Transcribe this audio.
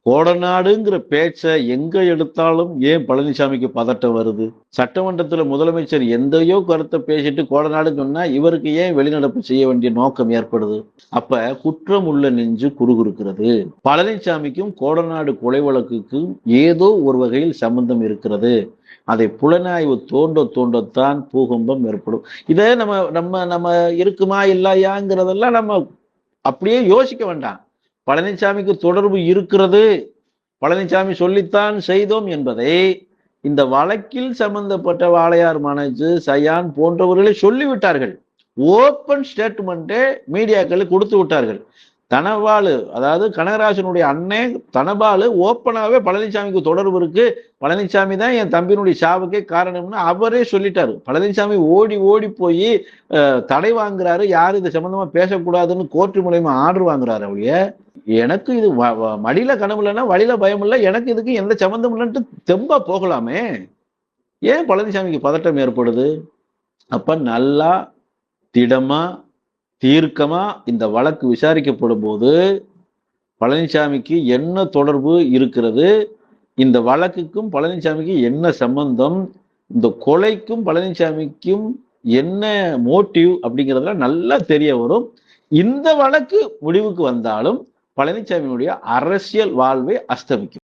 கோடநாடுங்கிற பேச்சை எங்க எடுத்தாலும் ஏன் பழனிசாமிக்கு பதட்டம் வருது? சட்டமன்றத்துல முதலமைச்சர் எந்தையோ கருத்தை பேசிட்டு கோடநாடுன்னு சொன்னா இவருக்கு ஏன் வெளிநடப்பு செய்ய வேண்டிய நோக்கம் ஏற்படுது? அப்ப குற்றம் உள்ள நெஞ்சு குறுகுறுக்கிறது. பழனிசாமிக்கும் கோடநாடு கொலை வழக்குக்கும் ஏதோ ஒரு வகையில் சம்பந்தம் இருக்கிறது. அதை புலனாய்வு தோண்டத்தான் பூகம்பம் ஏற்படும். இதை நம்ம நம்ம நம்ம இருக்குமா இல்லையாங்கிறதெல்லாம் நம்ம அப்படியே யோசிக்க வேண்டாம். பழனிசாமிக்கு தொடர்பு இருக்கிறது, பழனிசாமி சொல்லித்தான் செய்தோம் என்பதை இந்த வழக்கில் சம்பந்தப்பட்ட வாளையார் மனோஜ், சயான் போன்றவர்களே சொல்லிவிட்டார்கள். ஓப்பன் ஸ்டேட்மெண்ட்டே மீடியாக்களுக்கு கொடுத்து விட்டார்கள். தனபாலு, அதாவது கனகராசனுடைய அண்ணே தனபாலு ஓப்பனாவே பழனிசாமிக்கு தொடர்பு இருக்கு, பழனிசாமி தான் என் தம்பியினுடைய சாவுக்கே காரணம்னு அவரே சொல்லிட்டாரு. பழனிசாமி ஓடி ஓடி போய் தடை வாங்குறாரு, யாரும் இது சம்பந்தமா பேசக்கூடாதுன்னு கோர்ட்டு மூலமா ஆர்டர் வாங்குறாரு. அவளிய எனக்கு இது மடியில கனவு இல்லைன்னா வழியில பயம் இல்லை, எனக்கு இதுக்கு எந்த சம்பந்தம் இல்லைன்ட்டு தெம்பா போகலாமே. ஏன் பழனிசாமிக்கு பதட்டம் ஏற்படுது? அப்ப நல்லா திடமா தீர்க்கமா இந்த வழக்கு விசாரிக்கப்படும் போது பழனிசாமிக்கு என்ன தொடர்பு இருக்கிறது, இந்த வழக்குக்கும் பழனிசாமிக்கு என்ன சம்பந்தம், இந்த கொலைக்கும் பழனிசாமிக்கும் என்ன மோட்டிவ் அப்படிங்கிறதுல நல்லா தெரிய வரும். இந்த வழக்கு முடிவுக்கு வந்தாலும் பழனிசாமியுடைய அரசியல் வாழ்வை அஸ்தமிக்கும்.